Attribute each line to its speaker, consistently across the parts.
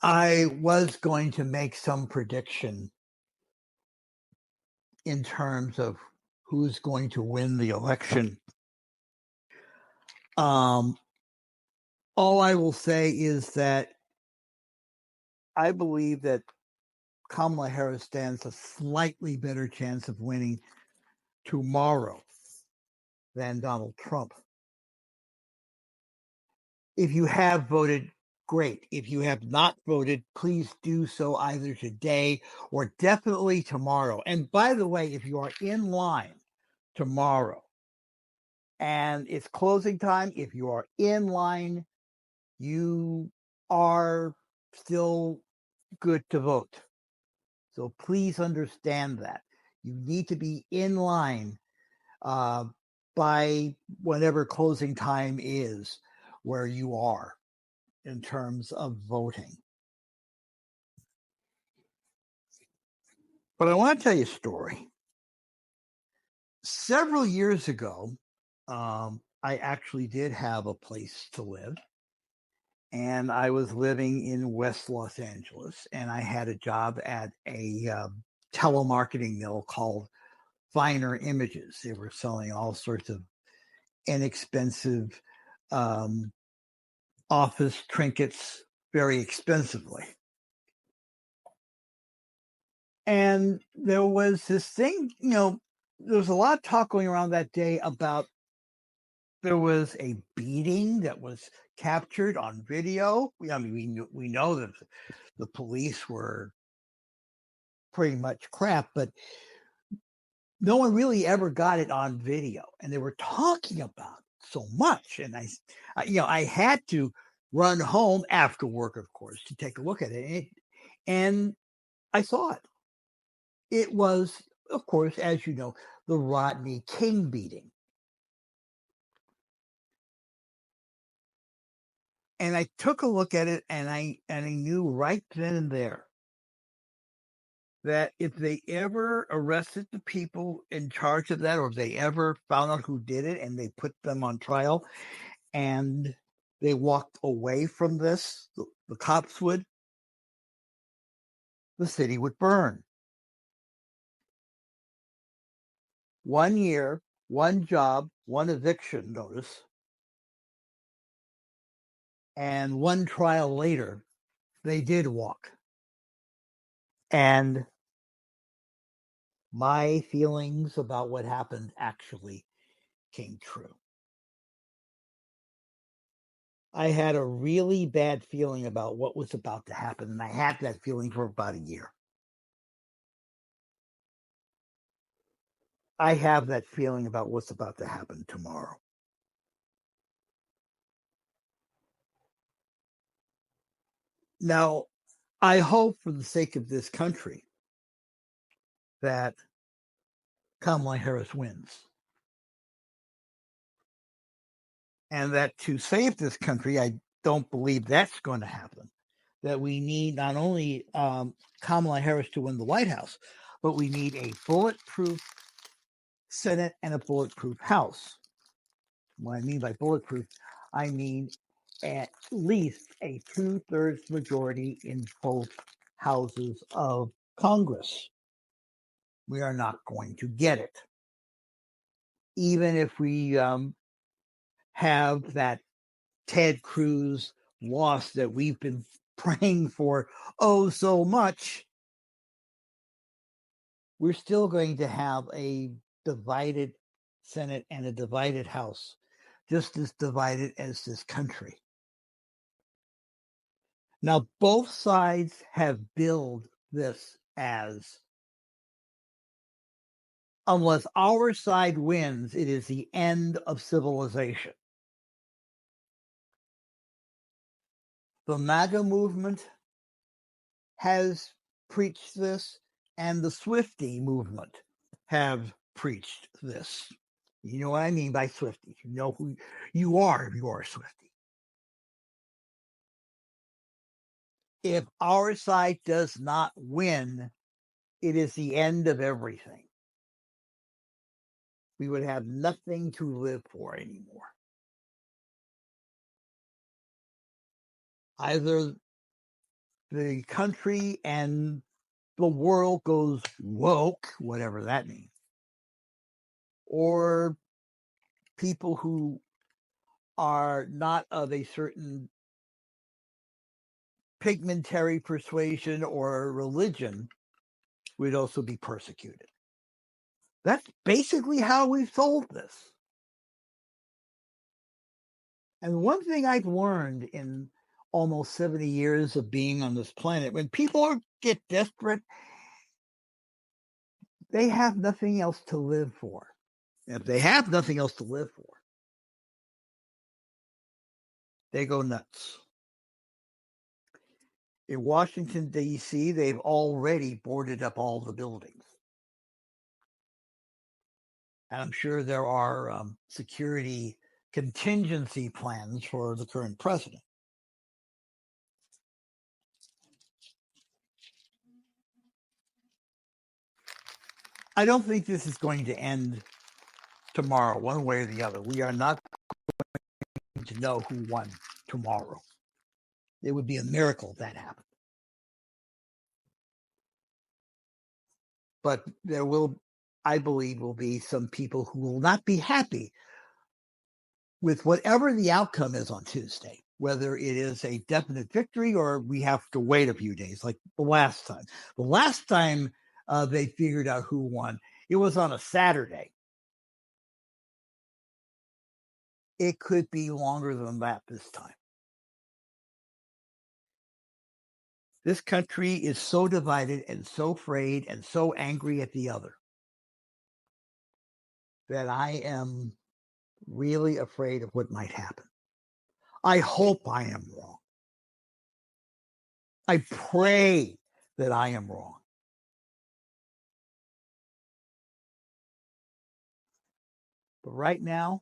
Speaker 1: I was going to make some prediction in terms of who's going to win the election. All I will say is that I believe that Kamala Harris stands a slightly better chance of winning tomorrow than Donald Trump. If you have voted, great. If you have not voted, please do so either today or definitely tomorrow. And by the way, if you are in line tomorrow and it's closing time, if you are in line, you are still good to vote. So please understand that. You need to be in line by whatever closing time is where you are in terms of voting. But I want to tell you a story. Several years ago, I actually did have a place to live, and I was living in West Los Angeles, and I had a job at a telemarketing mill called Finer Images. They were selling all sorts of inexpensive office trinkets very expensively. And there was this thing, there was a lot of talk going around that day about there was a beating that was captured on video. I mean, we know that the police were pretty much crap, but no one really ever got it on video. And they were talking about it so much. And I had to run home after work, of course, to take a look at it. And I saw it. It was, of course, as you know, the Rodney King beating. And I took a look at it, and I knew right then and there that if they ever arrested the people in charge of that, or if they ever found out who did it and they put them on trial and they walked away from this, the cops would, the city would burn. 1 year, one job, one eviction notice, and one trial later, they did walk. And my feelings about what happened actually came true. I had a really bad feeling about what was about to happen, and I had that feeling for about a year. I have that feeling about what's about to happen tomorrow. Now, I hope for the sake of this country that Kamala Harris wins. And that to save this country, I don't believe that's going to happen. That we need not only Kamala Harris to win the White House, but we need a bulletproof Senate and a bulletproof House. What I mean by bulletproof, I mean at least a 2/3 majority in both houses of Congress. We are not going to get it. Even if we have that Ted Cruz loss that we've been praying for oh so much, we're still going to have a divided Senate and a divided House, just as divided as this country. Now, both sides have billed this as unless our side wins, it is the end of civilization. The MAGA movement has preached this, and the Swiftie movement have preached this. You know what I mean by Swiftie. You know who you are if you are a Swiftie. If our side does not win, it is the end of everything. We would have nothing to live for anymore. Either the country and the world goes woke, whatever that means, or people who are not of a certain pigmentary persuasion or religion would also be persecuted. That's basically how we've solved this. And one thing I've learned in almost 70 years of being on this planet, when people get desperate, they have nothing else to live for. If they have nothing else to live for, they go nuts. In Washington, D.C., they've already boarded up all the buildings. And I'm sure there are security contingency plans for the current president. I don't think this is going to end tomorrow, one way or the other. We are not going to know who won tomorrow. It would be a miracle if that happened. But there will, I believe, will be some people who will not be happy with whatever the outcome is on Tuesday, whether it is a definite victory or we have to wait a few days, like the last time. The last time they figured out who won, it was on a Saturday. It could be longer than that this time. This country is so divided and so afraid and so angry at the other that I am really afraid of what might happen. I hope I am wrong. I pray that I am wrong. But right now,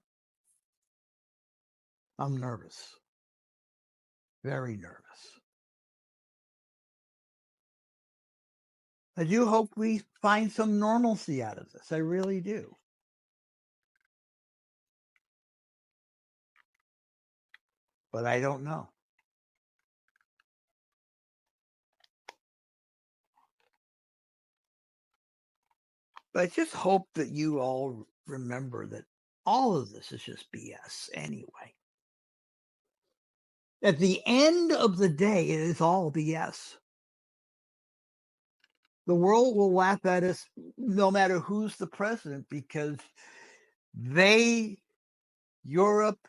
Speaker 1: I'm nervous. Very nervous. I do hope we find some normalcy out of this. I really do. But I don't know. But I just hope that you all remember that all of this is just BS anyway. At the end of the day, it is all BS. The world will laugh at us no matter who's the president because they, Europe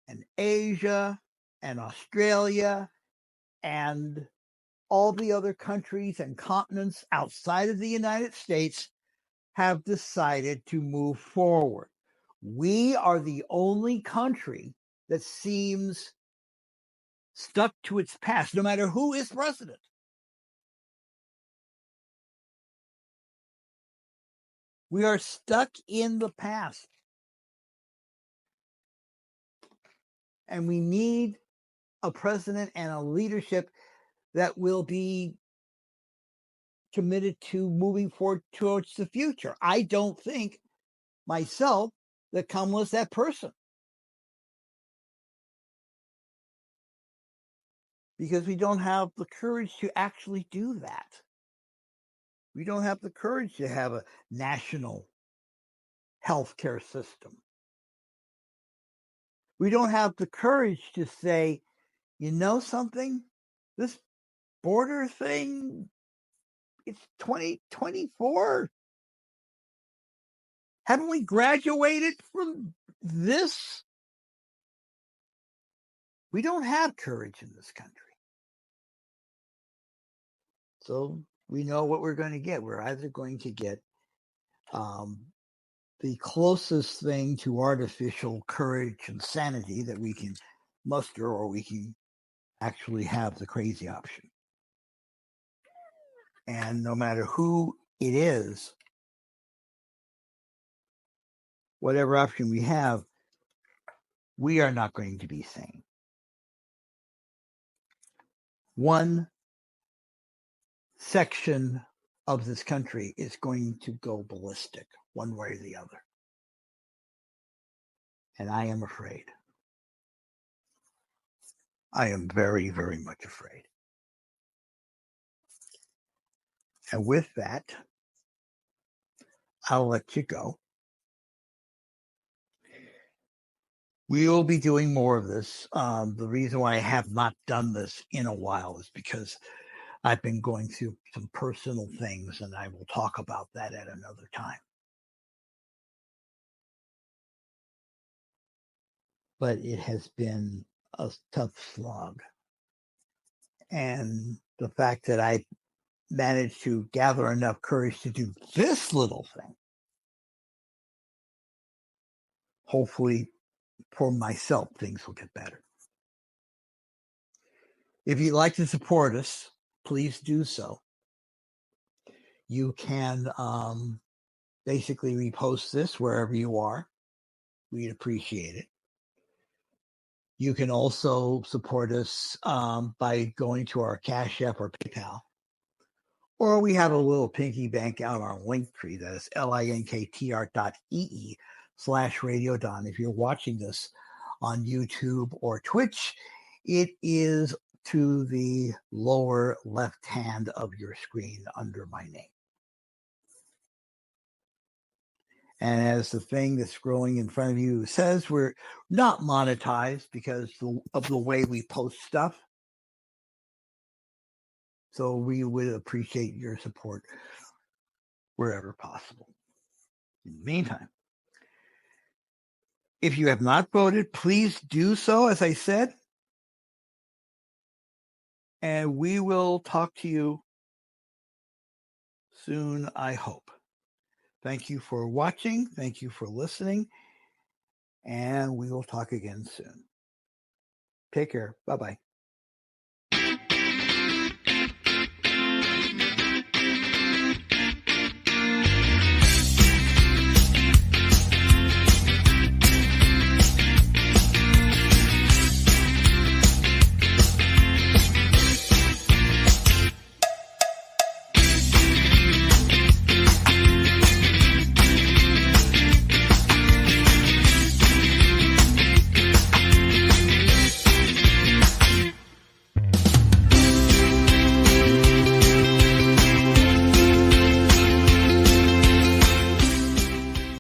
Speaker 1: and Asia and Australia and all the other countries and continents outside of the United States have decided to move forward. We are the only country that seems stuck to its past, no matter who is president. We are stuck in the past. And we need a president and a leadership that will be committed to moving forward towards the future. I don't think myself that Kamala is that person. Because we don't have the courage to actually do that. We don't have the courage to have a national healthcare system. We don't have the courage to say, you know something? This border thing, it's 2024. Haven't we graduated from this? We don't have courage in this country. So we know what we're going to get. We're either going to get the closest thing to artificial courage and sanity that we can muster, or we can actually have the crazy option. And no matter who it is, whatever option we have, we are not going to be sane. One section of this country is going to go ballistic one way or the other. And I am afraid. I am very, very much afraid. And with that, I'll let you go. We will be doing more of this. The reason why I have not done this in a while is because I've been going through some personal things, and I will talk about that at another time. But it has been a tough slog. And the fact that I managed to gather enough courage to do this little thing, hopefully for myself, things will get better. If you'd like to support us, please do so. You can basically repost this wherever you are. We'd appreciate it. You can also support us by going to our Cash App or PayPal. Or we have a little piggy bank out on Linktree. That is linktr.ee/Radio Don. If you're watching this on YouTube or Twitch, it is to the lower left hand of your screen under my name. And as the thing that's scrolling in front of you says, we're not monetized because of the way we post stuff. So we would appreciate your support wherever possible. In the meantime, if you have not voted, please do so, as I said. And we will talk to you soon, I hope. Thank you for watching. Thank you for listening. And we will talk again soon. Take care. Bye-bye.